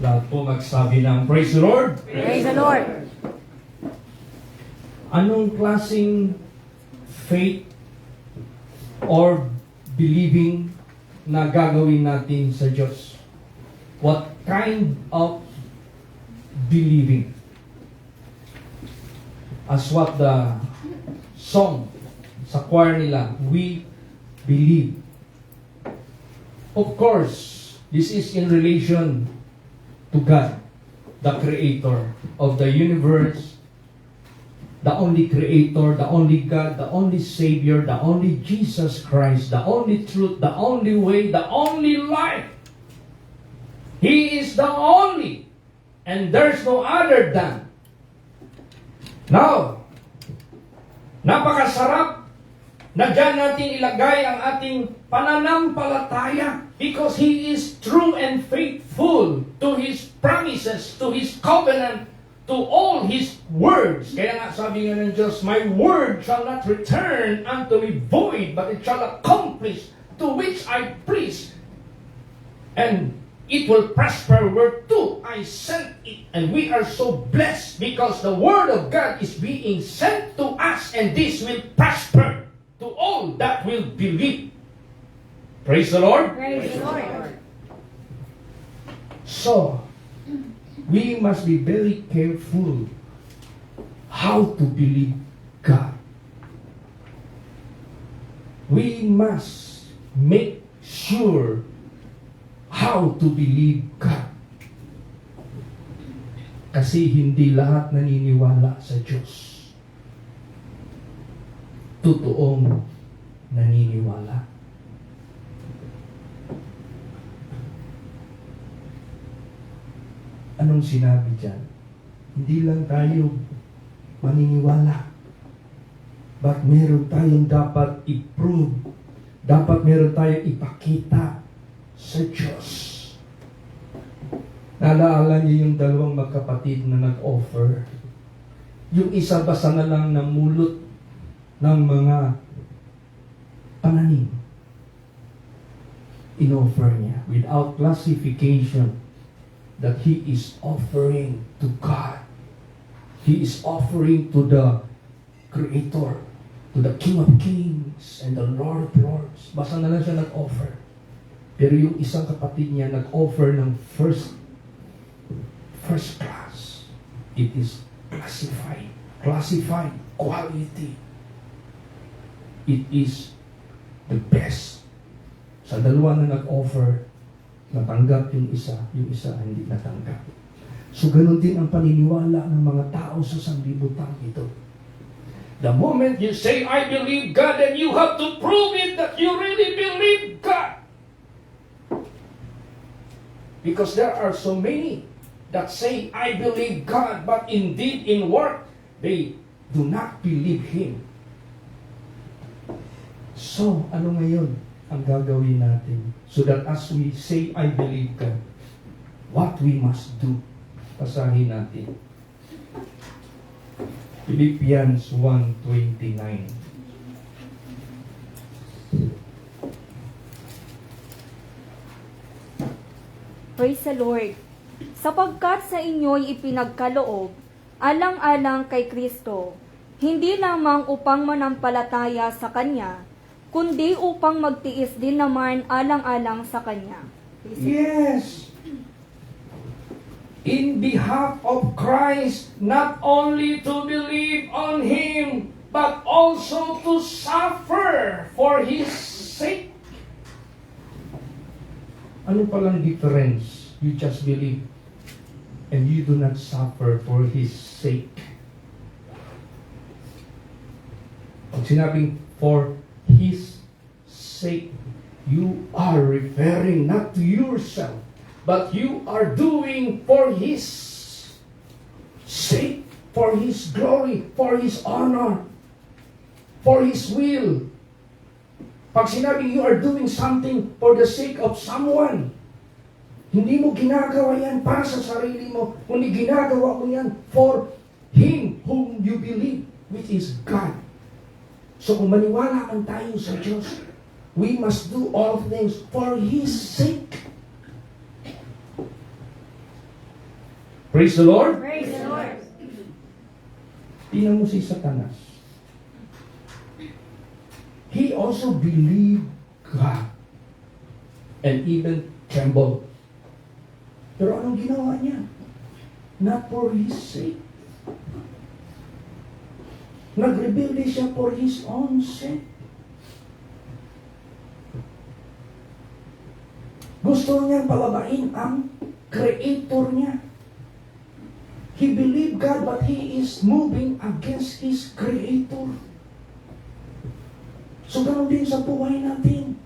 Lahat po magsabi ng Praise the Lord. Praise the Lord. Anong klaseng faith or believing na gagawin natin sa Diyos? What kind of believing? As what the song sa choir nila, we believe. Of course, this is in relation to God, the Creator of the universe, the only Creator, the only God, the only Savior, the only Jesus Christ, the only truth, the only way, the only life. He is the only, and there's no other than. Now, napakasarap na dyan natin ilagay ang ating pananampalataya because He is true and faithful to His promises, to His covenant, to all His words. Kaya nga sabi nga ng Diyos, my word shall not return unto me void, but it shall accomplish to which I please. And it will prosper whereto I sent it. And we are so blessed because the word of God is being sent to us, and this will prosper to all that will believe. Praise the Lord. Praise the Lord. So, we must be very careful how to believe God. We must make sure how to believe God. Kasi hindi lahat naniniwala sa Diyos totoong naniniwala. Anong sinabi dyan? Hindi lang tayo maniniwala. But meron tayong dapat i-prove. Dapat meron tayong ipakita sa Diyos. Nalaala niyo yung dalawang magkapatid na nag-offer. Yung isa basta na lang namulot ng mga pananim. In-offer niya without classification that he is offering to God. He is offering to the Creator, to the King of Kings and the Lord of Lords. Basta na lang siya nag-offer. Pero yung isang kapatid niya nag-offer ng first class. It is classified quality. It is the best. Sa dalawa na nag-offer, natanggap yung isa hindi natanggap. So ganun din ang paniniwala ng mga tao sa sanglibutan ito. The moment you say, I believe God, then you have to prove it that you really believe God. Because there are so many that say, I believe God, but indeed in work, they do not believe Him. So, ano ngayon ang gagawin natin? So that as we say, I believe God, what we must do? Basahin natin. Philippians 1:29. Praise the Lord. Sapagkat sa inyo'y ipinagkaloob, alang-alang kay Kristo, hindi lamang upang manampalataya sa Kanya, kundi upang magtiis din naman alang-alang sa Kanya. Yes! In behalf of Christ, not only to believe on Him, but also to suffer for His sake. Ano palang difference? You just believe and you do not suffer for His sake. Pag sinabing for His sake, you are referring not to yourself, but you are doing for His sake, for His glory, for His honor, for His will. Pag sinabing you are doing something for the sake of someone, hindi mo ginagawa yan para sa sarili mo, kundi ginagawa mo yan for Him whom you believe, which is God. So kung maniwalaan tayo sa Diyos, we must do all things for His sake. Praise the Lord. Praise the Lord. Tingnan mo si Satanas. He also believed God and even trembled. Pero anong ginawa niya? Not for his sake. Nagrebelde siya for his own sake. Gusto niyang palabain ang Creator niya. He believed God but he is moving against his Creator. So ganoon din sa buhay natin.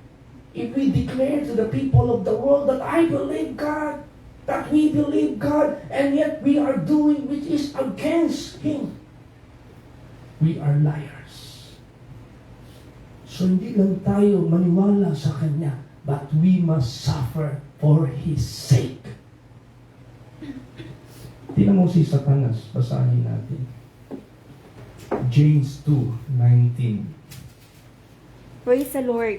If we declare to the people of the world that I believe God, that we believe God, and yet we are doing which is against Him, we are liars. So hindi lang tayo maniwala sa Kanya, but we must suffer for His sake. Tingnan mo si Satanas, basahin natin. James 2:19. Praise the Lord.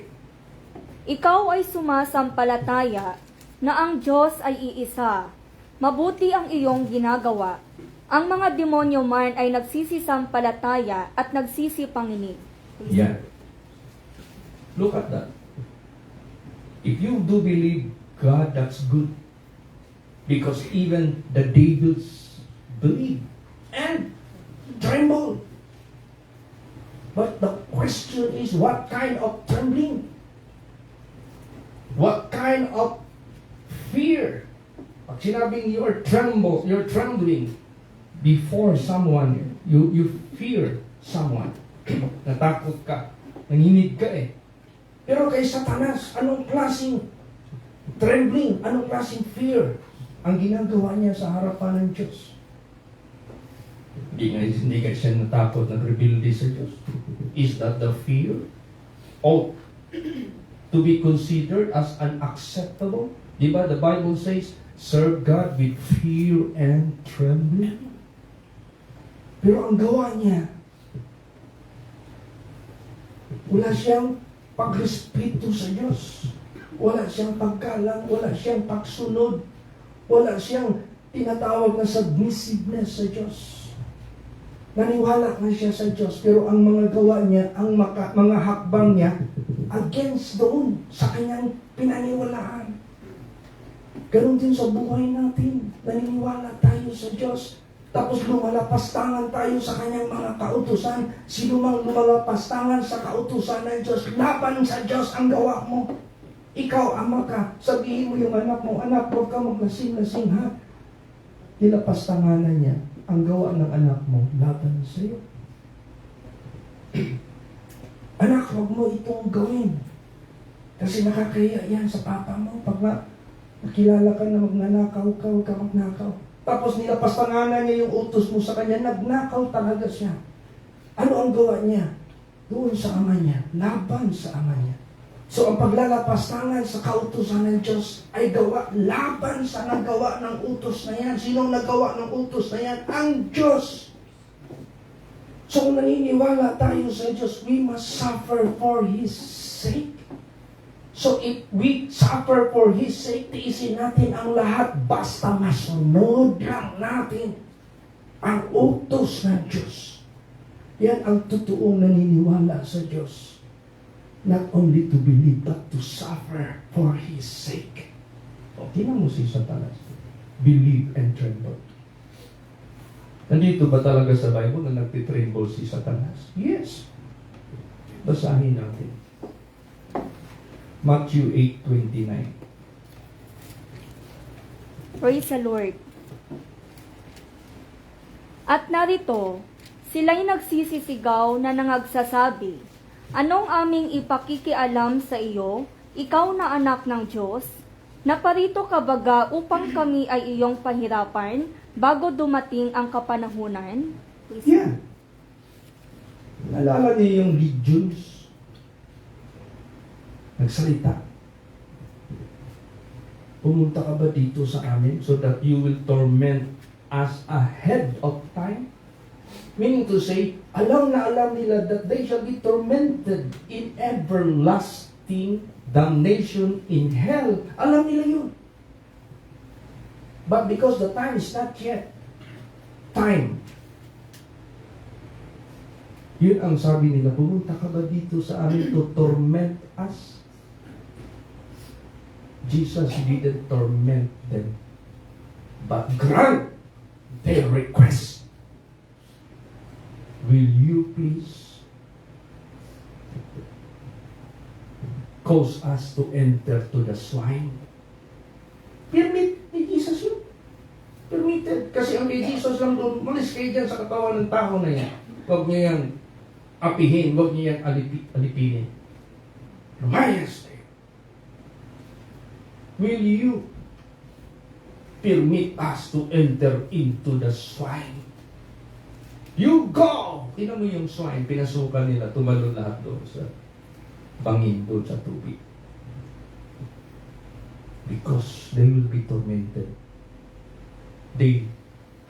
Ikaw ay sumasampalataya na ang Diyos ay iisa. Mabuti ang iyong ginagawa. Ang mga demonyo man ay nagsisisampalataya at nagsisipanginig. Yeah. Look at that. If you do believe God, that's good. Because even the devils believe and tremble. But the question is, what kind of trembling? What kind of fear? Pag sinabing you're trembling before someone, you fear someone. Natakot ka, nanginig ka eh. Pero kay Satanas, anong klaseng trembling, anong klaseng fear ang ginagawa niya sa harapan ng Diyos? Hindi ka siya natakot, nagrebelde sa Diyos. Is that the fear? Oh, to be considered as unacceptable? Diba the Bible says, serve God with fear and trembling? Pero ang gawa niya, wala siyang pagrespeto sa Diyos. Wala siyang paggalang, wala siyang pagsunod, wala siyang tinatawag na submissiveness sa Diyos. Naniwala na siya sa Diyos, pero ang mga gawa niya, ang mga hakbang niya, against doon sa kanyang pinaniwalaan. Ganon din sa buhay natin. Naniniwala tayo sa Diyos, tapos lumalapastangan tayo sa kanyang mga kautusan. Sino mang lumalapastangan sa kautusan ng Diyos, laban sa Diyos ang gawa mo. Ikaw, ama ka, sabihin mo yung anak mo, anak, huwag ka maglasing-lasing, ha? Nilapastanganan niya ang gawa ng anak mo laban sa iyo. Anak, huwag mo itong gawin. Kasi nakakaya yan sa papa mo. Pag nakilala ka na magnanakaw ka, huwag ka magnakaw. Tapos nilapastanganan niya yung utos mo sa kanya, nagnakaw talaga siya. Ano ang gawa niya? Doon sa ama niya, laban sa ama niya. So ang paglalapastangan sa kautusan ng Diyos ay gawa laban sa nagawa ng utos na yan. Sinong nagawa ng utos na yan? Ang Diyos. So kung naniniwala tayo sa Diyos, we must suffer for His sake. So if we suffer for His sake, tiisin natin ang lahat basta masunod lang natin ang utos ng Diyos. Yan ang totoong naniniwala sa Diyos. Not only to believe, but to suffer for His sake. O, tingnan mo si Satanas. Believe and tremble. Nandito ba talaga sa Bible na nagtitremble si Satanas? Yes. Basahin natin. Matthew 8:29. Praise the Lord. At narito, sila'y nagsisisigaw na nangagsasabi, anong aming ipakikialam sa iyo, ikaw na anak ng Diyos? Naparito ka baga upang kami ay iyong pahirapan bago dumating ang kapanahunan? Yeah. Naalala niyo yung legions? Nagsalita. Pumunta ka ba dito sa amin so that you will torment us ahead of time? Meaning to say, alam na alam nila that they shall be tormented in everlasting damnation in hell. Alam nila yun. But because the time is not yet time, yun ang sabi nila, pumunta ka ba dito sa amin to torment us? Jesus didn't torment them, but grant their request. Will you please cause us to enter to the swine? Permit ni Jesus yun. Permitted. Kasi ang kay Jesus lang doon, malis kayo dyan sa katawan ng tao na yan. Huwag niyo yan apihin, huwag niyo yan alipinin. Lumayas tayo. Will you permit us to enter into the swine? You go! Tingnan mo yung swine, pinasukan nila, tumalon lahat doon sa bangin, doon sa tubig. Because they will be tormented. They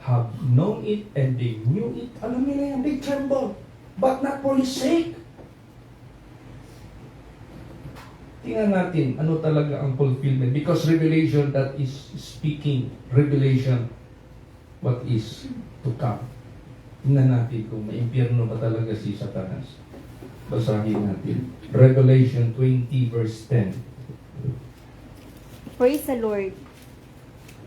have known it and they knew it. Alam nila yan, they trembled. But not for His sake. Tingnan natin, ano talaga ang fulfillment. Because Revelation that is speaking, Revelation, what is to come. Tingnan natin kung may impyerno ba talaga si Satanas. Basahin natin. Revelation 20 verse 10. Praise the Lord.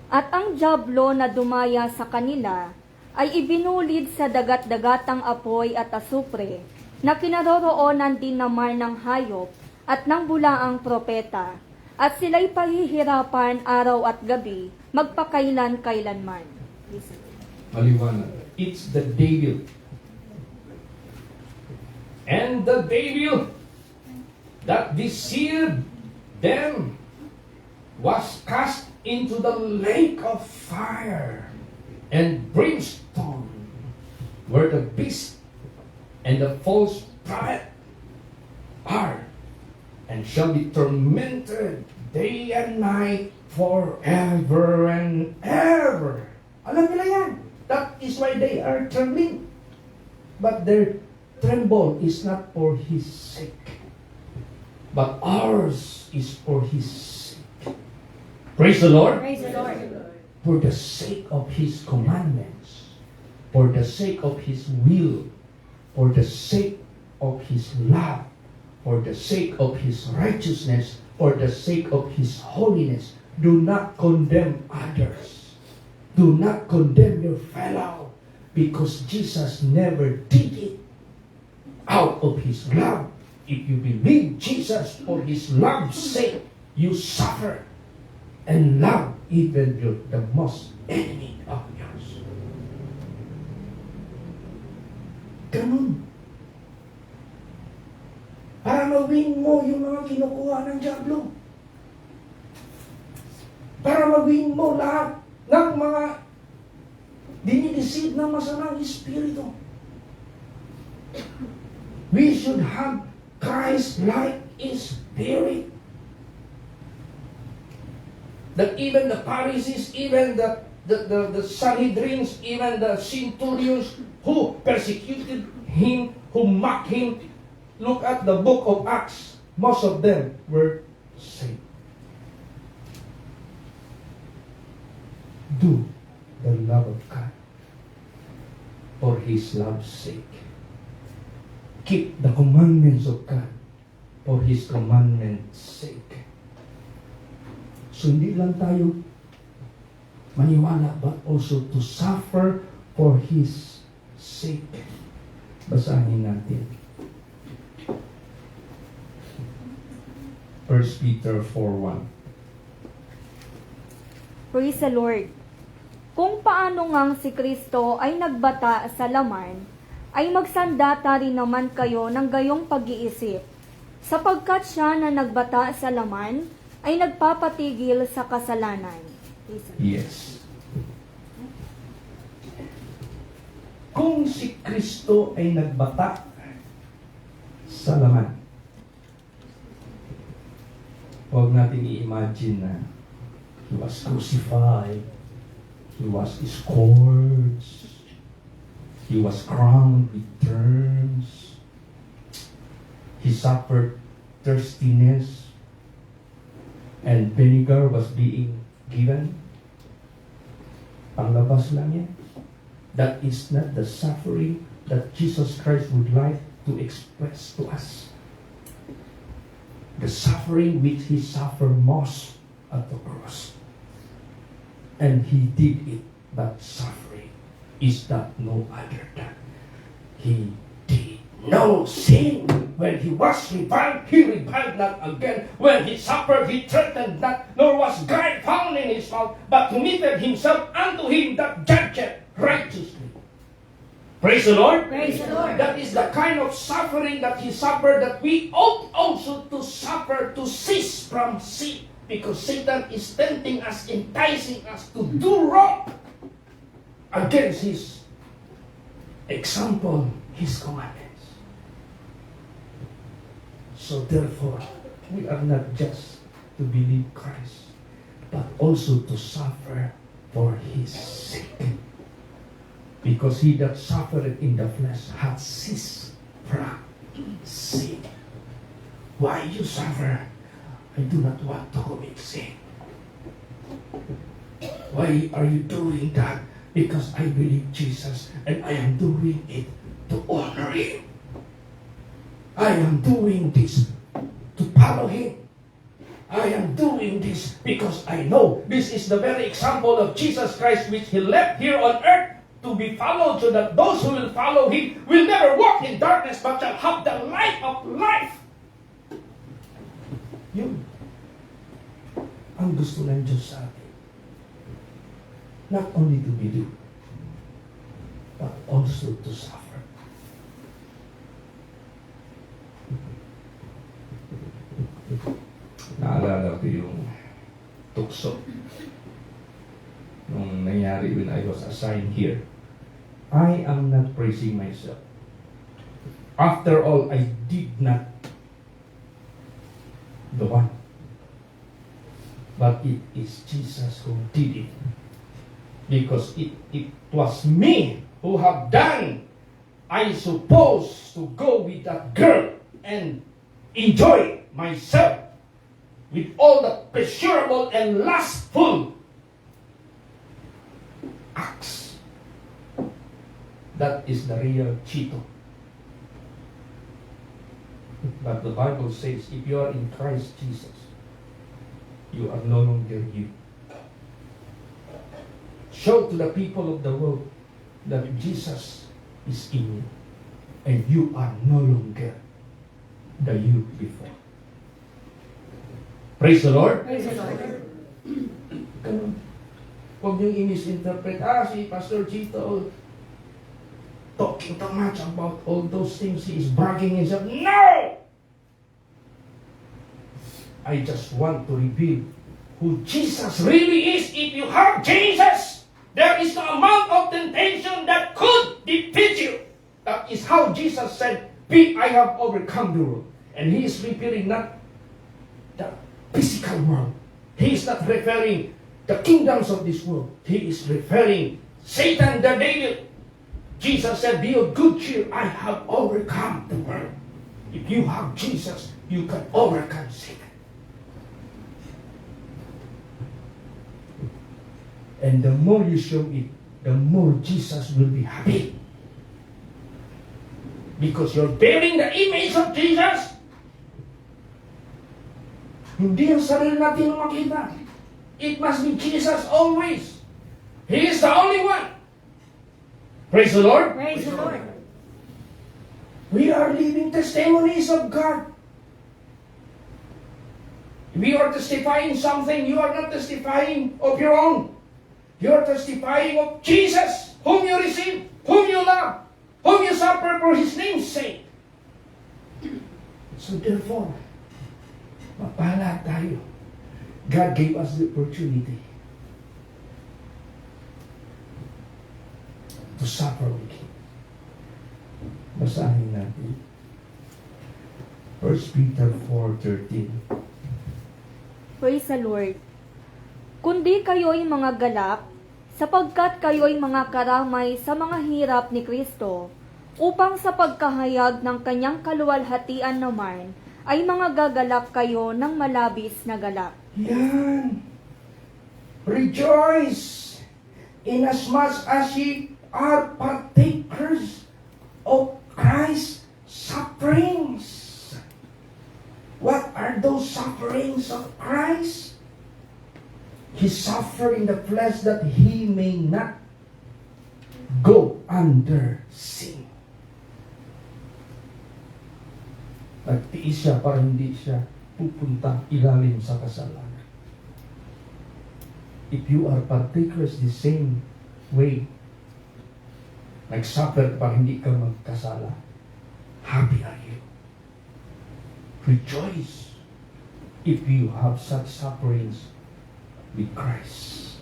At ang dyablo na dumaya sa kanila ay ibinulid sa dagat-dagatang apoy at asupre na kinaroroonan din naman ng hayop at ng bulaang propeta at sila'y pahihirapan araw at gabi magpakailan-kailanman. Maliwanag. It's the devil. And the devil that deceived them was cast into the lake of fire and brimstone, where the beast and the false prophet are, and shall be tormented day and night forever and ever. Alam nila yan. That is why they are trembling. But their tremble is not for His sake, but ours is for His sake. Praise the Lord. Praise the Lord. For the sake of His commandments, for the sake of His will, for the sake of His love, for the sake of His righteousness, for the sake of His holiness. Do not condemn others. Do not condemn your fellow, because Jesus never did it out of His love. If you believe Jesus for His love's sake, you suffer and love even the most enemy of yours. Ganun. Para mawin mo yung mga kinukuha ng dyablo. Para mawin mo lahat ng mga dinideceive ng masamang espiritu. We should have Christ-like spirit. That even the Pharisees, even the Sanhedrins, even the centurions who persecuted Him, who mocked Him, look at the book of Acts. Most of them were saved. Do the love of God for His love's sake. Keep the commandments of God for His commandments' sake. So hindi lang tayo maniwala, but also to suffer for His sake. Basahin natin. 1 Peter 4:1. Praise the Lord. Kung paano ngang si Kristo ay nagbata sa laman, ay magsandata rin naman kayo ng gayong pag-iisip, sapagkat siya na nagbata sa laman ay nagpapatigil sa kasalanan. Yes. Kung si Kristo ay nagbata sa laman, huwag natin i-imagine na He was crucified, He was scourged, He was crowned with thorns, He suffered thirstiness, and vinegar was being given. Panglabas lang yan. That is not the suffering that Jesus Christ would like to express to us. The suffering which He suffered most at the cross. And He did it, but suffering is not no other than He did no sin. When He was reviled, He reviled not again. When He suffered, He threatened not, nor was guile found in His mouth, but committed Himself unto Him that judgeth righteously. Praise the Lord. Praise the Lord. That is the kind of suffering that He suffered, that we ought also to suffer, to cease from sin. Because Satan is tempting us, enticing us to do wrong against His example, His commandments. So therefore, we are not just to believe Christ, but also to suffer for His sake. Because he that suffered in the flesh hath ceased from sin. Why you suffer? I do not want to commit sin. Why are you doing that? Because I believe Jesus and I am doing it to honor Him. I am doing this to follow Him. I am doing this because I know this is the very example of Jesus Christ which He left here on earth to be followed, so that those who will follow Him will never walk in darkness but shall have the light of life. Yun ang gusto ng Diyos sa atin. Not only to believe, but also to suffer. Naalala ko yung tukso nung nangyari when I was assigned here. I am not praising myself. After all, I did not the one. But it is Jesus who did it. Because it was me who have done, I suppose, to go with that girl and enjoy myself with all the pleasurable and lustful acts. That is the real Chito. But the Bible says, if you are in Christ Jesus, you are no longer you. Show to the people of the world that Jesus is in you, and you are no longer the you before. Praise the Lord. Praise the Lord. Ganun. Huwag niyong i-misinterpret, si Pastor Chito talking too much about all those things, he is bragging himself. No! I just want to reveal who Jesus really is. If you have Jesus, there is no amount of temptation that could defeat you. That is how Jesus said, I have overcome the world. And He is referring not the physical world. He is not referring the kingdoms of this world. He is referring Satan, the devil. Jesus said, be of good cheer. I have overcome the world. If you have Jesus, you can overcome Satan. And the more you show it, the more Jesus will be happy. Because you're bearing the image of Jesus. Hindi ang sarili natin ang makita. It must be Jesus always. He is the only one. Praise the Lord. Praise the Lord. We are living testimonies of God. We are testifying something. You are not testifying of your own. You are testifying of Jesus, whom you receive, whom you love, whom you suffer for His name's sake. So therefore, mapala tayo. God gave us the opportunity to suffer with Him. Basahin natin. 1 Peter 4:13. Praise the Lord. Kundi kayo'y mga galak, sapagkat kayo'y mga karamay sa mga hirap ni Kristo, upang sa pagkahayag ng kanyang kaluwalhatian naman, ay mga gagalak kayo ng malabis na galak. Yan! Rejoice! inasmuch as ye are partakers of Christ's sufferings. What are those sufferings of Christ? He suffered in the flesh that he may not go under sin. Nagtiis siya para hindi siya pupunta ilalim sa kasalanan. If you are partakers the same way, nagsuffer para hindi ka magkasala, happy are you. Rejoice if you have such sufferings with Christ.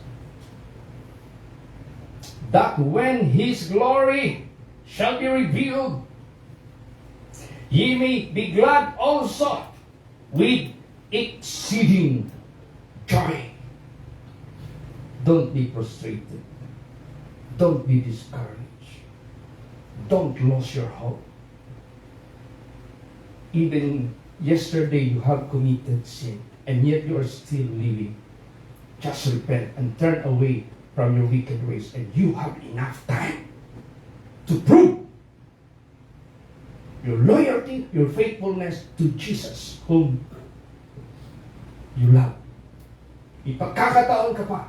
That when His glory shall be revealed, ye may be glad also with exceeding joy. Don't be frustrated. Don't be discouraged. Don't lose your hope. Even yesterday you have committed sin, and yet you are still living. Just repent and turn away from your wicked ways, and you have enough time to prove your loyalty, your faithfulness to Jesus, whom you love. Ipagkakataon ka pa.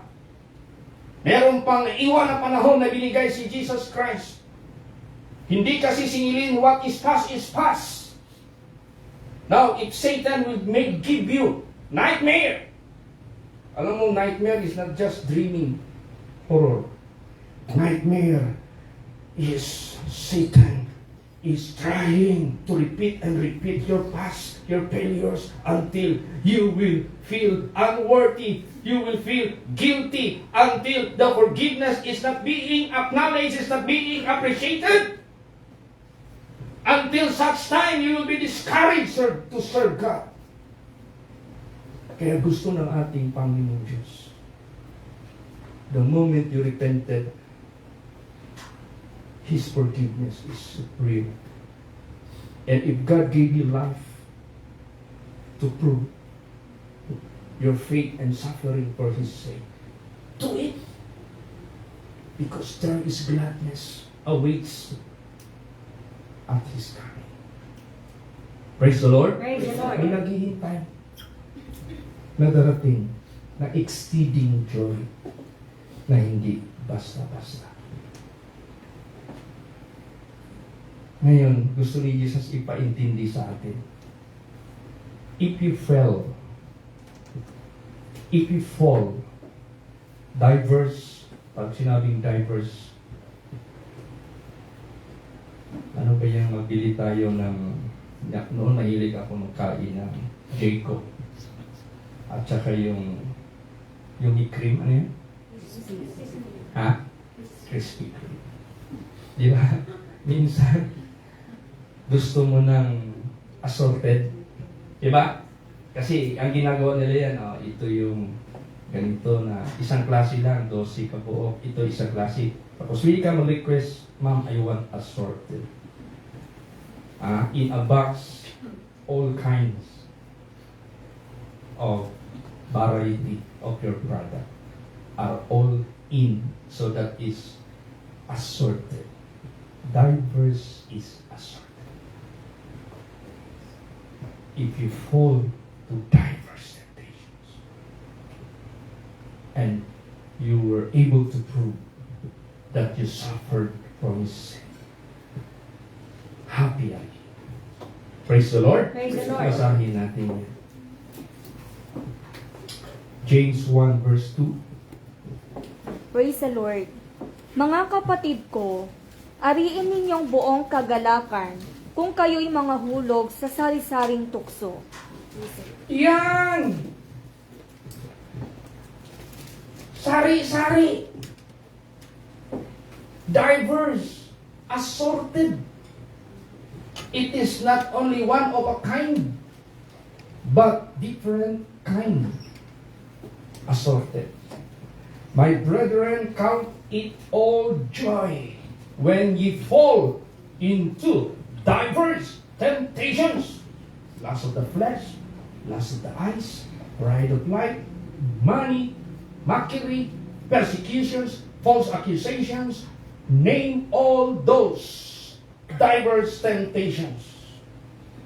Meron pang iwan na panahon na binigay si Jesus Christ. Hindi kasi singilin what is past. Now, if Satan may give you nightmare, alam mo, nightmare is not just dreaming horror. Nightmare is Satan is trying to repeat and repeat your past, your failures, until you will feel unworthy, you will feel guilty, until the forgiveness is not being acknowledged, is not being appreciated. Until such time, you will be discouraged to serve God. Kaya gusto ng ating Panginoon Diyos, the moment you repented, His forgiveness is real. And if God gave you life to prove your faith and suffering for His sake, do it. Because there is gladness awaits at His coming. Praise the Lord. Praise the Lord. May naghihintay na darating na exceeding joy na hindi basta-basta. Ngayon, gusto ni Jesus ipaintindi sa atin. If you fall, diverse, pag sinabing diverse, ano ba yung magbili tayo ng, noon mahilig ako magkain ng Jacob. At saka yung cream, ano yun? Ha? Crispy Kreme. Di ba? Minsan, gusto mo ng assorted. Di ba? Kasi ang ginagawa nila yan, ito yung ganito na isang klase lang, 12 kabuok. Ito isang klase. Tapos hindi ka mag-request, Ma'am, I want assorted. In a box, all kinds of variety of your product are all in, so that is assorted. Diverse is assorted. If you fall to diverse temptations and you were able to prove that you suffered from sin, happy are you. Praise the Lord. Praise the Lord. Basahin natin yan. James 1 verse 2. Praise the Lord. Mga kapatid ko, ariin ninyong buong kagalakan kung kayo'y mga hulog sa sari-saring tukso. Yan! Sari-sari. Diverse. Assorted. It is not only one of a kind, but different kind. Assorted. My brethren, count it all joy when ye fall into diverse temptations. Lust of the flesh, lust of the eyes, pride of life, money, mockery, persecutions, false accusations, name all those diverse temptations.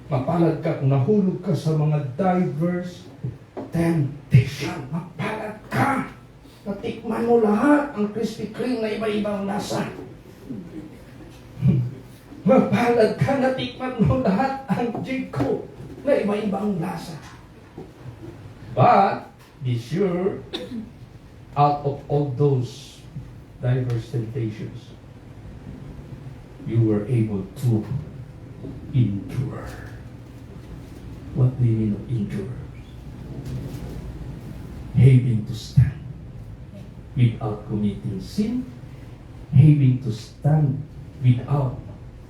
Mapalad ka kung nahulog ka sa mga diverse temptation. Mapalad ka. Natikman mo lahat ang Krispy Kreme na iba-ibang lasa. Mapalad ka, natikman mo lahat ang Jiko na iba-ibang lasa. But, be sure, out of all those diverse temptations, you were able to endure. What do you mean of endure? Having to stand without committing sin, having to stand without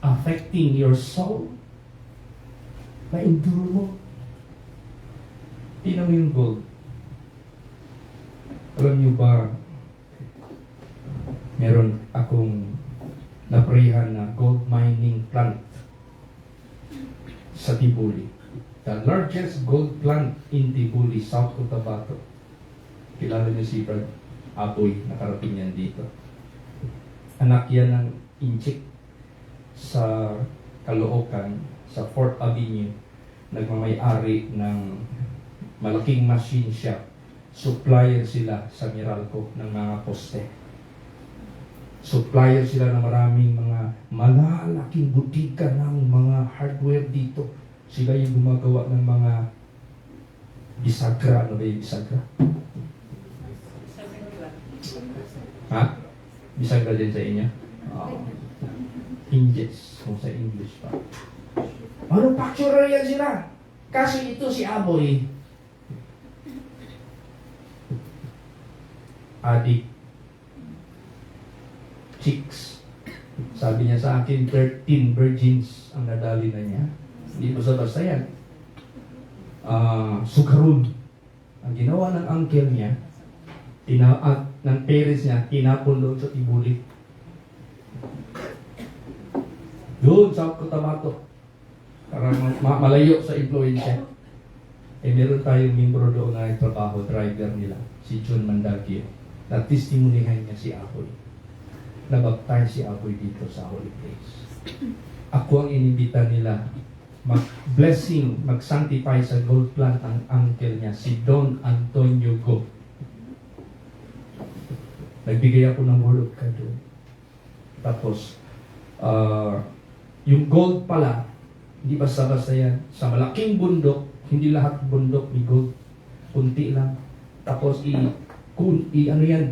affecting your soul, na-endure mo. Tingnan mo yung gold. Alam niyo ba, meron akong naprehan na gold mining plant sa Tibuli. The largest gold plant in Tibuli, South Cotabato. Kilala niyo si Brad Apoy, nakarating yan dito. Anak yan ng Inchik sa Caloocan, sa 4th Avenue. Nagmamay-ari ng malaking machine shop. Supplier sila sa Meralco ng mga poste. Supplier sila ng maraming mga malalaking butika ng mga hardware dito. Sila yung gumagawa ng mga bisagra. Ano ba yung bisagra? Ha? Bisagra din sa inyo? Hinges, kung sa English pa. Manufacturer yan sila. Kasi ito si Aboy, adik chicks. Sabi niya sa akin, 13 virgins ang nadali na niya. Hindi basta-basta yan. Sukarun. Ang ginawa ng uncle niya, ng parents niya, tinapon doon sa Tibuli. Doon sa Cotabato. Para malayo sa influensya. Meron tayong membro doon na trabaho, driver nila, si John Mandagio. Na-testimonihan niya si Apoy. Nabaptize si Apoy dito sa Holy Place. Ako ang inimbita nila mag-blessing, mag-sanctify sa gold plant ang uncle niya, si Don Antonio Go. Nagbigay ako ng word of God doon. Tapos, yung gold pala, hindi basta-basta yan. Sa malaking bundok, hindi lahat bundok may gold. Kunti lang. Tapos,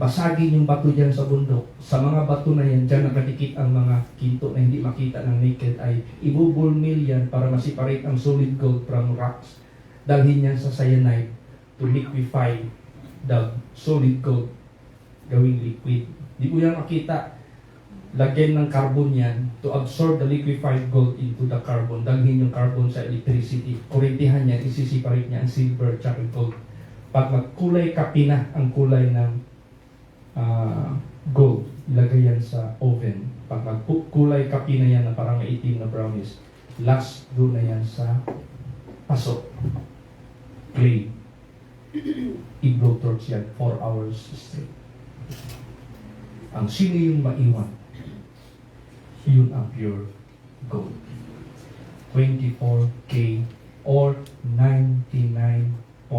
basagin yung bato dyan sa bundok. Sa mga bato na yan, dyan nakadikit ang mga kinto na hindi makita ng naked eye. Ibubulmil yan para ma-separate ang solid gold from rocks. Dalhin yan sa cyanide to liquefy the solid gold. Gawing liquid. Di ko yan makita. Lagyan ng carbon yan to absorb the liquefied gold into the carbon. Dalhin yung carbon sa electricity. Kurintihan yan, isi-separate niya ang silver at gold. Pag magkulay kapi na ang kulay ng gold, ilagay yan sa oven. Pag magkulay kapi na yan na parang maitim na brownies, last doon na yan sa paso. Clay. I-blow torch yan 4 hours straight. Ang sino yung maiwan? Yun ang pure gold. 24K or 99.9%.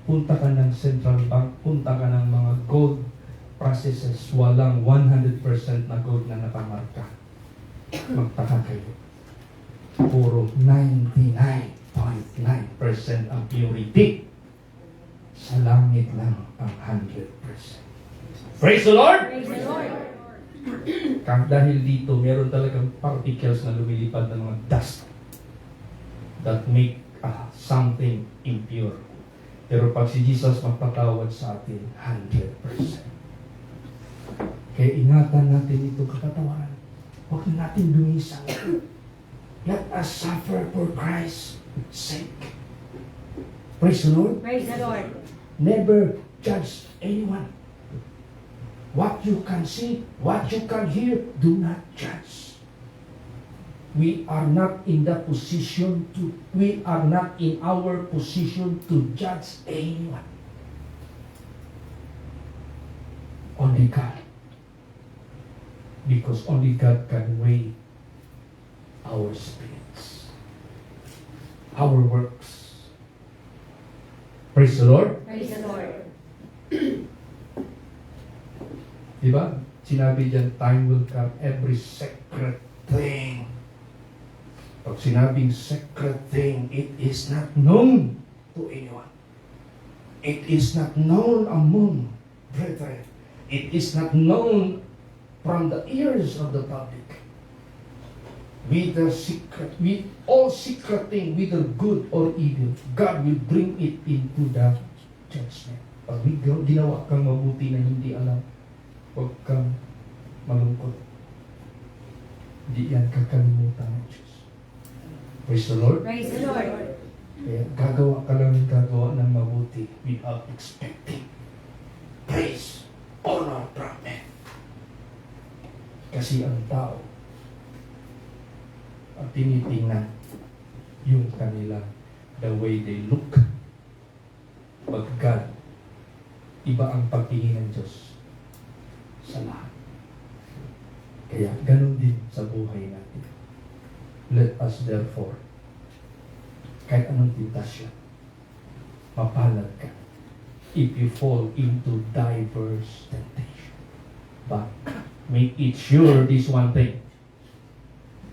Punta ka ng central bank, punta ka ng mga gold processes, walang 100% na gold na nakamarka. Magtaka kayo. Puro 99.9% ang purity. Sa langit lang ang 100%. Praise the Lord! Praise the Lord. Dahil dito, meron talagang particles na lumilipad ng mga dust that make something impure. Pero pag si Jesus magpatawad sa atin, 100%. Kaya ingatan natin ito kapatawaran. Huwag natin dumisang. Let us suffer for Christ's sake. Praise the Lord. Praise the Lord. Never judge anyone. What you can see, what you can hear, do not judge. We are not in our position to judge anyone. Only God. Because only God can weigh our spirits, our works. Praise the Lord. Praise the Lord. Diba? Sinabi dyan, time will come, every sacred thing. Pag sinabing sacred thing, it is not known to anyone. It is not known among brethren. It is not known from the ears of the public. With all secret thing, whether good or evil, God will bring it into the judgment. Pag ginawa kang mabuti na hindi alam, huwag kang malungkot. Hindi yan kakalimutan ng Diyos. Praise the Lord. Praise the Lord. Kaya gagawa ka lang ng mabuti without expecting praise, honor from men. Kasi ang tao ang tinitingnan yung kanila, the way they look. But God, iba ang pagtingin ng Diyos sa lahat. Kaya ganun din sa buhay natin. Let us therefore, kahit anong tentasyon, mapalad ka if you fall into diverse temptation. But make it sure this one thing.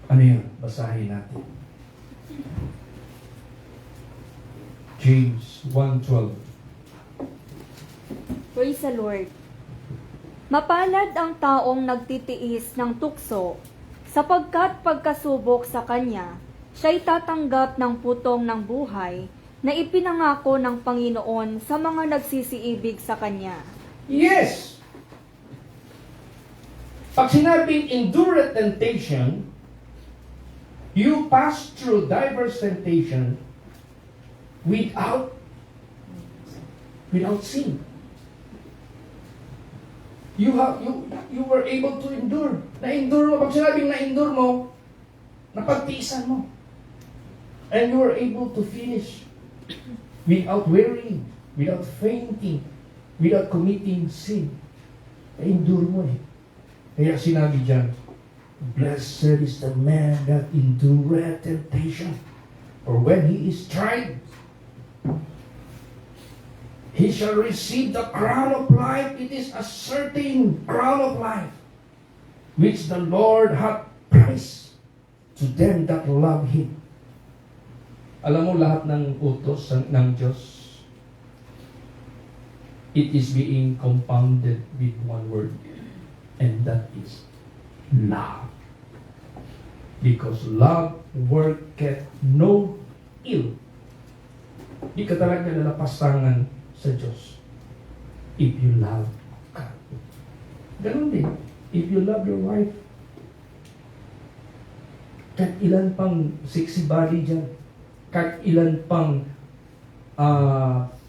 Ano yun? Basahin natin. James 1:12. Praise the Lord. Mapalad ang taong nagtitiis ng tukso, sapagkat pagkasubok sa kanya, siya'y tatanggap ng putong ng buhay na ipinangako ng Panginoon sa mga nagsisiibig sa kanya. Yes! Pag sinabing endure temptation, you pass through diverse temptation without sin. You were able to endure. Na-endure mo. Pag sinabing na-endure mo, napagtiisan mo. And you were able to finish without wearying, without fainting, without committing sin. Na-endure mo eh. Kaya sinabi dyan, blessed is the man that endureth temptation. For when he is tried, he shall receive the crown of life. It is a certain crown of life, which the Lord hath promised to them that love Him. Alam mo, lahat ng utos ng Diyos, it is being compounded with one word, and that is love. Because love worketh no ill. Di ka talaga nalapastangan sa Diyos if you love God. Ganun din. If you love your wife, kahit ilan pang sexy body dyan, kahit ilan pang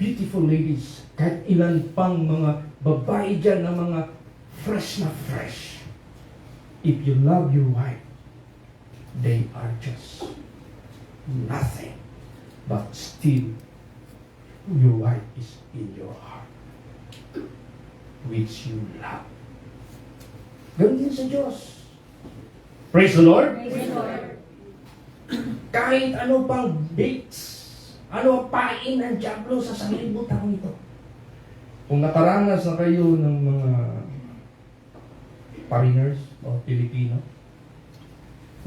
beautiful ladies, kahit ilan pang mga babae dyan na mga fresh na fresh, if you love your wife, they are just nothing, but still your wife is in your heart, which you love. Ganun din sa Diyos. Praise the Lord. Praise the Lord. Kahit ano pang baits, ano ang pain ng Diablo sa sanglibutan nito. Kung nakaranas na kayo ng mga foreigners o Pilipino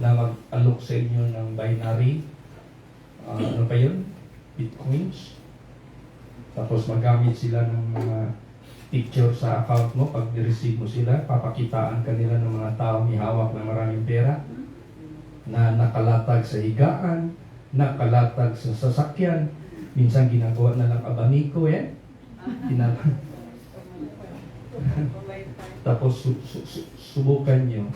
na mag-alok sa inyo ng binary, ano pa yun? Bitcoins. Tapos magamit sila ng mga picture sa account mo. Pag i-receive mo sila, papakitaan ka nila ng mga tao may hawak na maraming pera na nakalatag sa higaan, nakalatag sa sasakyan. Minsan ginagawa na lang abaniko yan. Tapos subukan nyo.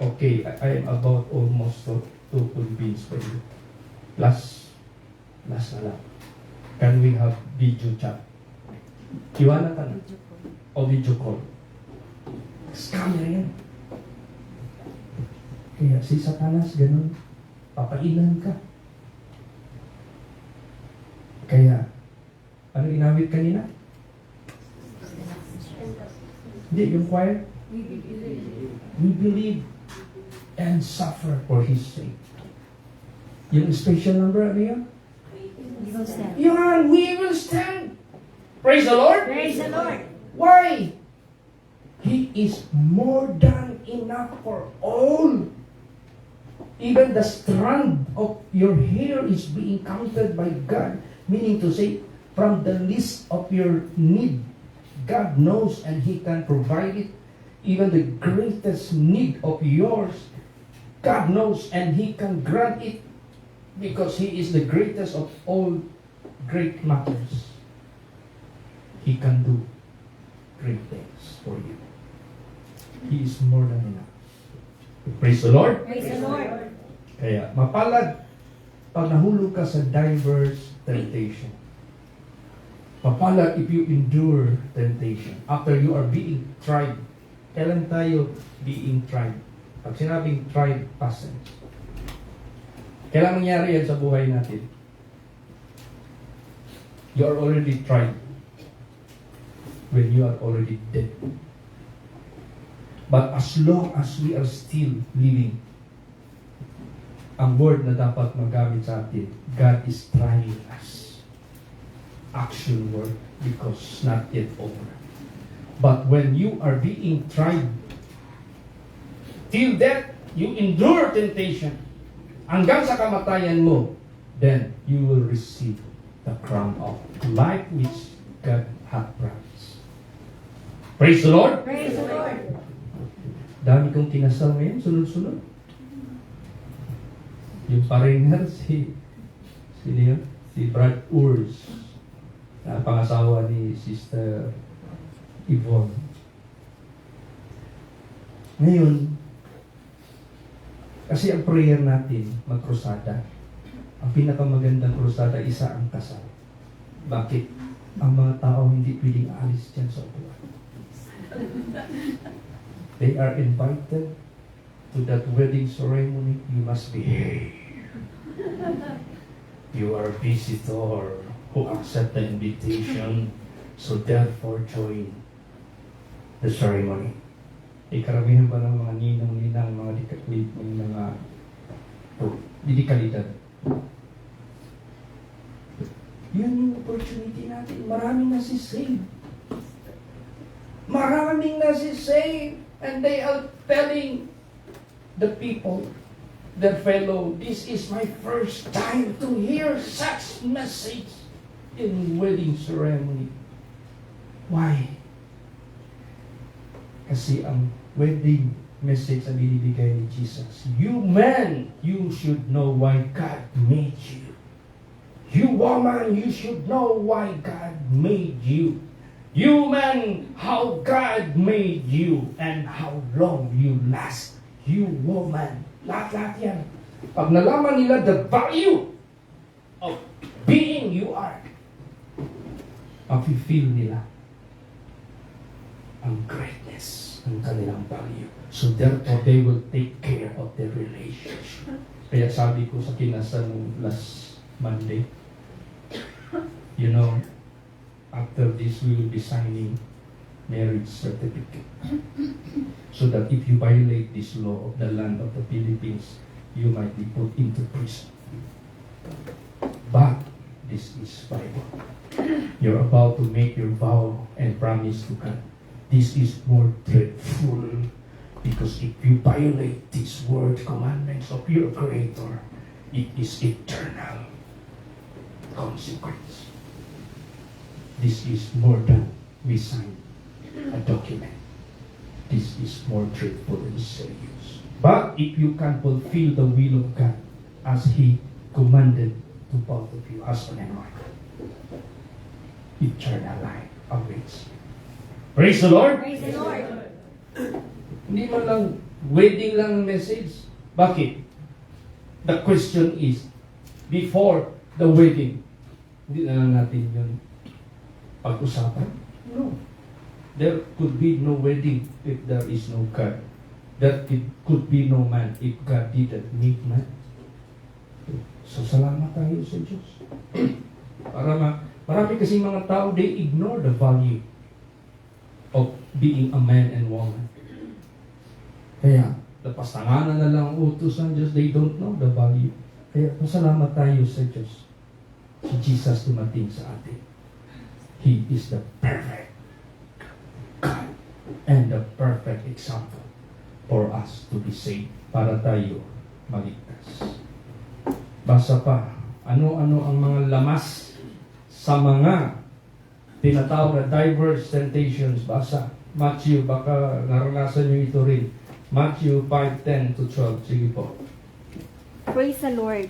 Okay, I am about almost to convince for you. Last na lang. Can we have video chat? Iwanan ka na. O video call. Scammer yan. Kaya si Satanas ganun. Papailan ka. Kaya, ano ginamit kanina? Hindi, yung choir? We believe and suffer for His sake. Yung special number, ano yun? We will stand. Yan, we will stand. Praise the Lord. Praise the Lord. Why? He is more than enough for all. Even the strand of your hair is being counted by God. Meaning to say, from the list of your need, God knows and He can provide it. Even the greatest need of yours, God knows and He can grant it because He is the greatest of all great matters. He can do great things for you. He is more than enough. Praise the Lord. Praise the Lord. Kaya mapalad pag nahulog ka sa diverse temptation. Mapalad if you endure temptation. After you are being tried. Kailan tayo being tried? Pag sinabing tried, past tense. Kailan mangyari yan sa buhay natin? You are already tried. When you are already dead. But as long as we are still living, ang word na dapat magamit sa atin, God is trying us. Action word, because not yet over. But when you are being tried, till death, you endure temptation, hanggang sa kamatayan mo, then you will receive the crown of life which God hath promised. Praise the Lord! Praise the Lord. Dami kong kinasal ngayon, sunod-sunod. Yung parenger, si Brad Urs, na pangasawa ni Sister Yvonne. Ngayon, kasi ang prayer natin, magkrusada. Ang pinakamagandang krusada, isa ang kasal. Bakit? Ang mga tao hindi pwedeng alis dyan sa upuan. They are invited to that wedding ceremony. You must be here. You are a visitor who accept the invitation, so therefore join the ceremony. Karamihan pa ng mga ninang-ninang, mga didikalidad. Yun yung opportunity natin. Maraming nasisave. Maraming nasisave. And they are telling the people, their fellow, this is my first time to hear such message in wedding ceremony. Why? Kasi ang wedding message na binibigay ni Jesus, you man, you should know why God made you. You woman, you should know why God made you. You man, how God made you and how long you last. You woman, lahat-lahat yan. Pag nalaman nila the value of being you are, pag-feel nila ang greatness ng kanilang value. So therefore, they will take care of their relationship. Kaya sabi ko sa kinasal nung last Monday, you know, after this, we will be signing marriage certificate. So that if you violate this law of the land of the Philippines, you might be put into prison. But this is Bible. You're about to make your vow and promise to God. This is more dreadful because if you violate these word commandments of your Creator, it is eternal consequence. This is more than we sign a document. This is more dreadful and serious. But if you can fulfill the will of God as He commanded to both of you, husband and wife, eternal life awaits. Praise the Lord! Praise the Lord. Hindi man lang, wedding lang message. Bakit? The question is, before the wedding, hindi na lang natin yun pag-usapan? No. There could be no wedding if there is no God. There could be no man if God didn't make man. So salamat tayo sa Diyos. Marami kasi mga tao, they ignore the value of being a man and woman. Kaya, lapastanganan na lang ang utos ng Diyos, they don't know the value. Kaya, pasalamat tayo sa Diyos. Si Jesus dumating sa atin. He is the perfect God and the perfect example for us to be saved, para tayo maligtas. Basa pa, ano-ano ang mga lamas sa mga tinatawag na diverse temptations. Basa, Matthew, baka naranasan nyo ito rin. Matthew 5:10 to 12. Sige po. Praise the Lord.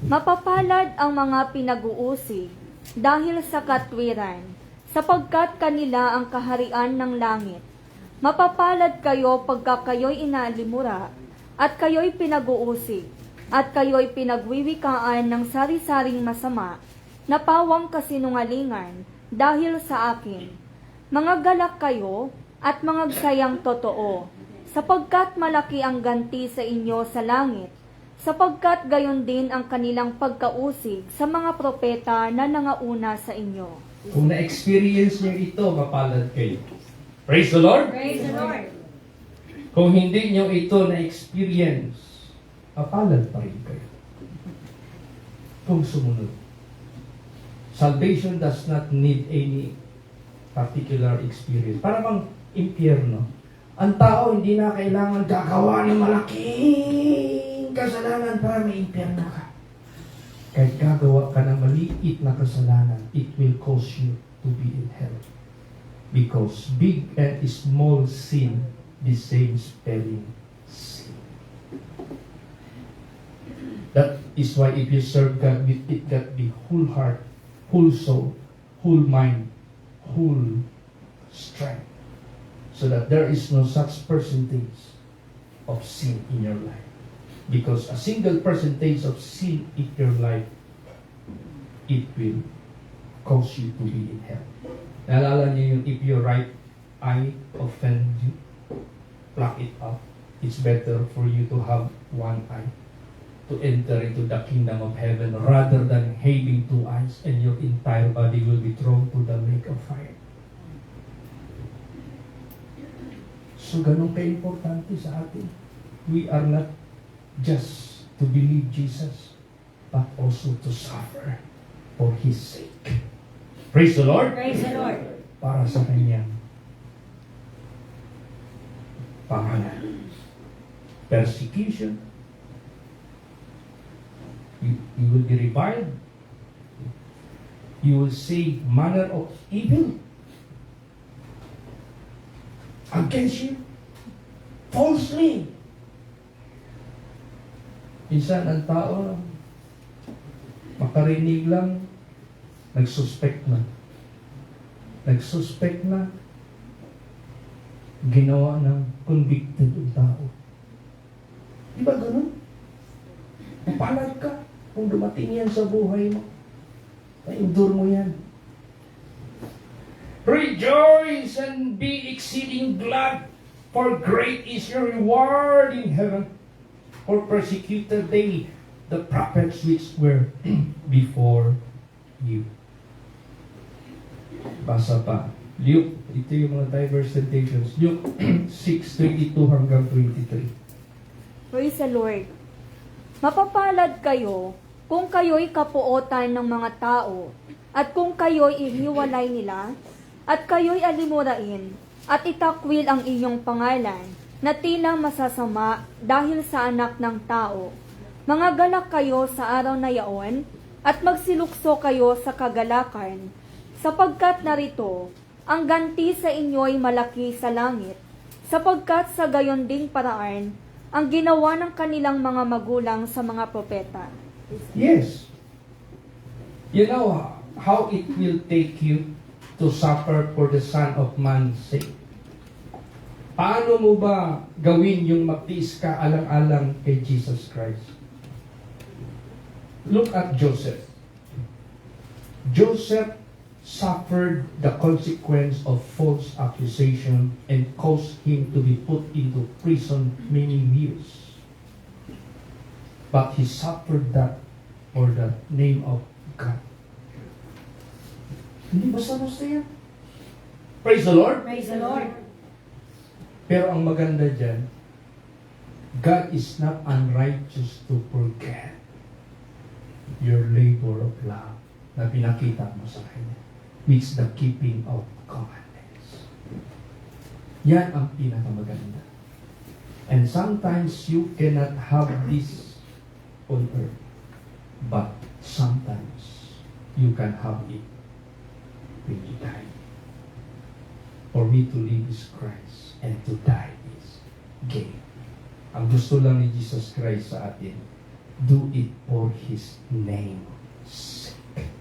Mapapalad ang mga pinag-uusig dahil sa katwiran, sapagkat kanila ang kaharian ng langit. Mapapalad kayo pagka kayo'y inalimura, at kayo'y pinag-uusig, at kayo'y pinagwiwikaan ng sari-saring masama, na pawang kasinungalingan dahil sa akin. Mga galak kayo at mga sayang totoo, sapagkat malaki ang ganti sa inyo sa langit, sapagkat gayon din ang kanilang pagkausig sa mga propeta na nangauna sa inyo. Kung na-experience niyo ito, mapalad kayo. Praise the Lord! Praise the Lord! Kung hindi niyo ito na-experience, mapalad pa rin kayo. Kung sumunod. Salvation does not need any particular experience. Para bang impyerno. Ang tao hindi na kailangan gagawa ng malaking kasalanan para may impyerno ka. Kahit gagawa ka ng maliit na kasalanan, it will cause you to be in hell. Because big and small sin, the same spelling, sin. That is why if you serve God with it, God be whole heart, whole soul, whole mind, whole strength. So that there is no such percentage of sin in your life. Because a single percentage of sin in your life, it will cause you to be in hell. Naalala niyo yung if your right eye offend you, pluck it out. It's better for you to have one eye to enter into the kingdom of heaven rather than having two eyes and your entire body will be thrown to the lake of fire. So ganun ka-importante sa atin. We are not just to believe Jesus, but also to suffer for His sake. Praise the Lord! Praise the Lord! Para sa Kanyang pangalan. Persecution. You will be reviled. You will say manner of evil against you falsely. Minsan ang tao makarinig lang, nagsuspect na. Nagsuspect na, ginawa ng convicted ang tao. Di ba ganun? Mapalad ka kung dumating yan sa buhay mo. Na-endure mo yan. Rejoice and be exceeding glad, for great is your reward in heaven. For persecuted they the prophets which were before you. Basa pa. Luke, ito yung mga diverse temptations. Luke 6:22 hanggang 23. Praise the Lord! Mapapalad kayo kung kayo'y kapuotan ng mga tao, at kung kayo'y ihiwalay nila, at kayo'y alimurain, at itakwil ang inyong pangalan, na tila masasama dahil sa anak ng tao. Mga galak kayo sa araw na yaon, at magsilukso kayo sa kagalakan, sapagkat narito, ang ganti sa inyo'y malaki sa langit, sapagkat sa gayon ding paraan, ang ginawa ng kanilang mga magulang sa mga propeta. Yes. You know how it will take you to suffer for the Son of Man's sake. Paano mo ba gawin yung magtiis ka alang-alang kay Jesus Christ? Look at Joseph. Joseph suffered the consequence of false accusation and caused him to be put into prison many years. But he suffered that for the name of God. Hindi basta-basta yan. Praise the Lord. Praise the Lord. Pero ang maganda dyan, God is not unrighteous to forget your labor of love na pinakita mo sa Kanya, which the keeping of commandments. Yan ang pinakamaganda. And sometimes you cannot have this on earth, but sometimes you can have it when you die. For me to live is Christ, and to die is gain. Ang gusto lang ni Jesus Christ sa atin, do it for His name's sake.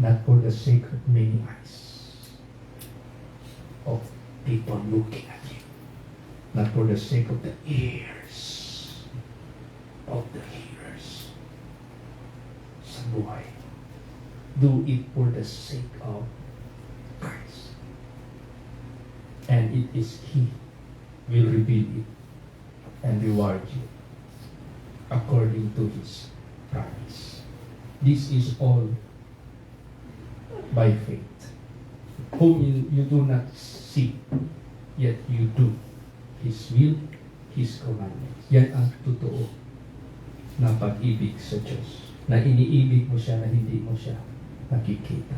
Not for the sake of many eyes of people looking at you. Not for the sake of the ears of the hearers. Sa buhay. Do it for the sake of Christ. And it is He will reveal it and reward you according to His promise. This is all by faith. Whom you do not see, yet you do His will, His commandments. Yan ang totoo na pag-ibig sa Diyos. Na iniibig mo siya, na hindi mo siya nakikita.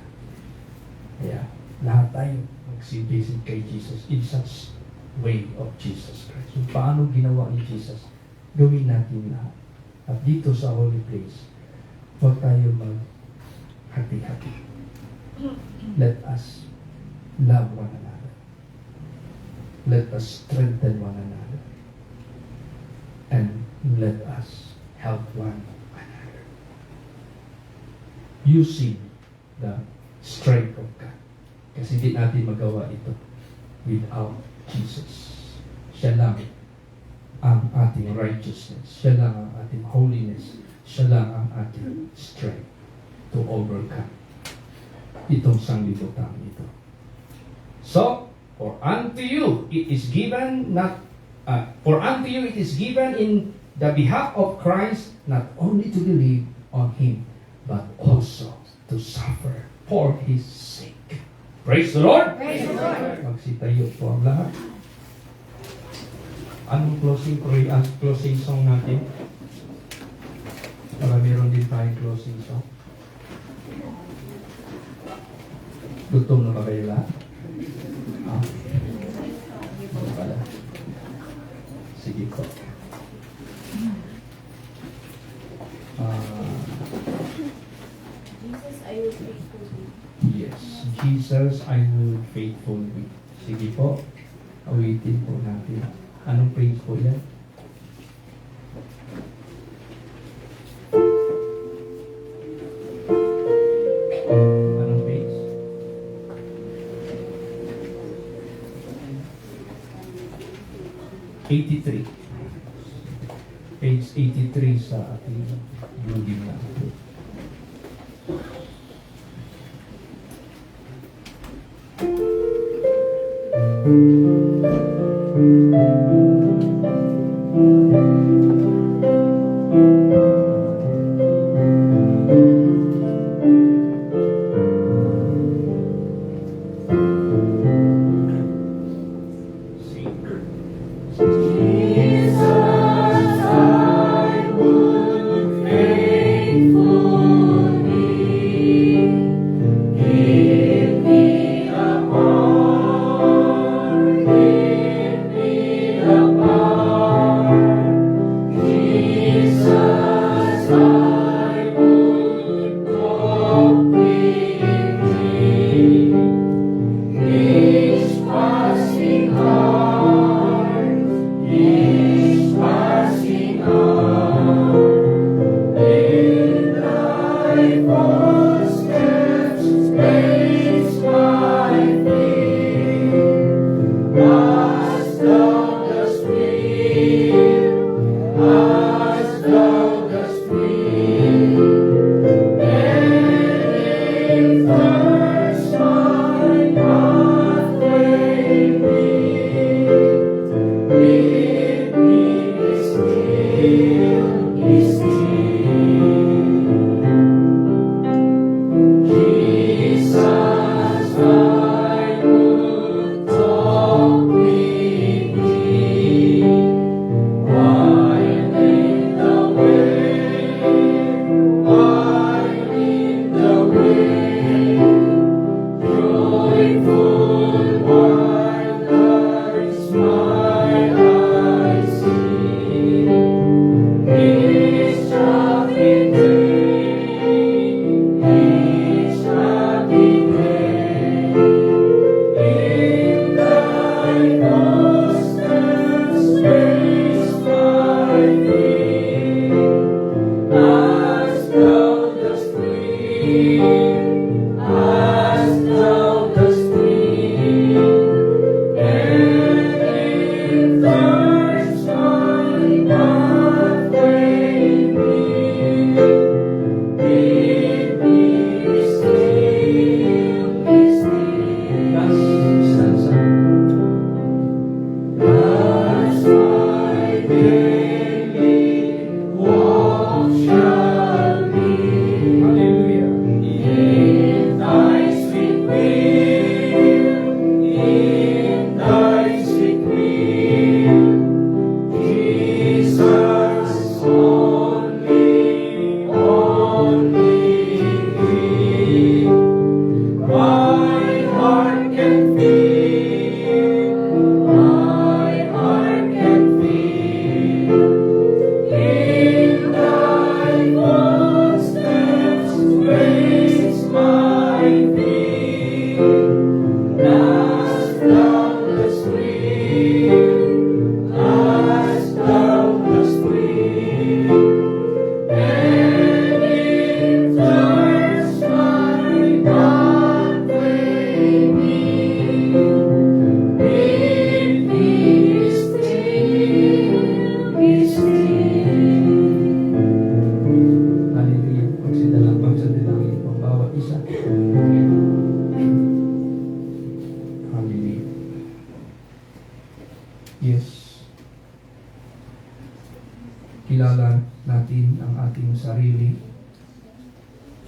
Kaya lahat tayo magsibisit kay Jesus in such way of Jesus Christ. So, paano ginawa ni Jesus? Gawin natin lahat. At dito sa holy place, huwag tayo mag-hati-hati. Let us love one another. Let us strengthen one another. And let us help one another. Using the strength of God. Kasi hindi natin magawa ito without Jesus. Siya lang ang ating righteousness. Siya lang ang ating holiness. Siya lang ang ating strength to overcome itong sanglibutan ito. So, for unto you it is given in the behalf of Christ not only to believe on Him, but also to suffer for His sake. Praise the Lord! Praise the Lord. Magsitayo po ang lahat. Anong closing song natin? Para meron din tayong closing song. Gutom na ba kayo lahat? Wala. Sige ko. Jesus, I will faithful be. Yes. Jesus, I will faithful be. Sige po. Awitin po natin. Anong praise po yan? Anong praise? Page 83 sa ating building na. Give me Hallelujah. In thy sweet will, in thy sweet will, Jesus, only Thee, my heart can feel, my heart can feel. In thy footsteps trace my feet, as thou dost will, as thou dost will. And if turns my pathway be, bid me still, be still. Hallelujah. Magsadalangin po ang bawat isa. Hallelujah. Yes. Kilala natin ang ating sarili.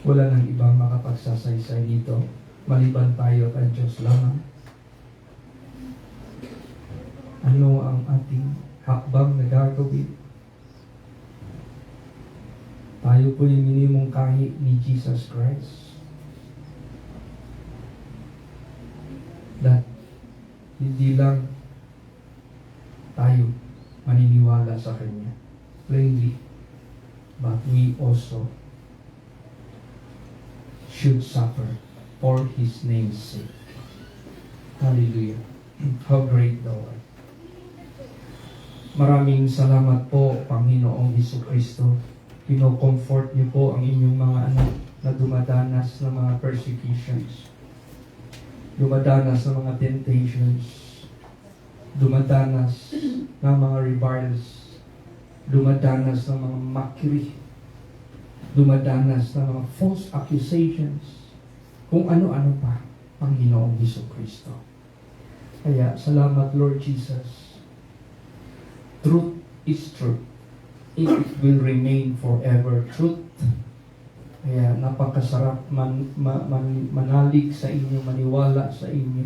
Wala nang ibang makapagsasaysay dito. Maliban tayo kay Diyos lamang. Ano ang ating hakbang na gagawin? Tayo po yung minimungkahi ni Jesus Christ. That hindi lang tayo maniniwala sa Kanya plainly, but we also should suffer for His name's sake. Hallelujah. How great thou art. Maraming salamat po, Panginoong Hesukristo. Kino-comfort niyo po ang inyong mga anak na dumadanas ng mga persecutions, dumadanas ng mga temptations, dumadanas ng mga revils, dumadanas ng mga mockery, dumadanas ng mga false accusations, kung ano-ano pa, Panginoong Hesukristo. Kaya, salamat Lord Jesus. Truth is truth. It will remain forever truth. Kaya napakasarap manalig sa inyo, maniwala sa inyo.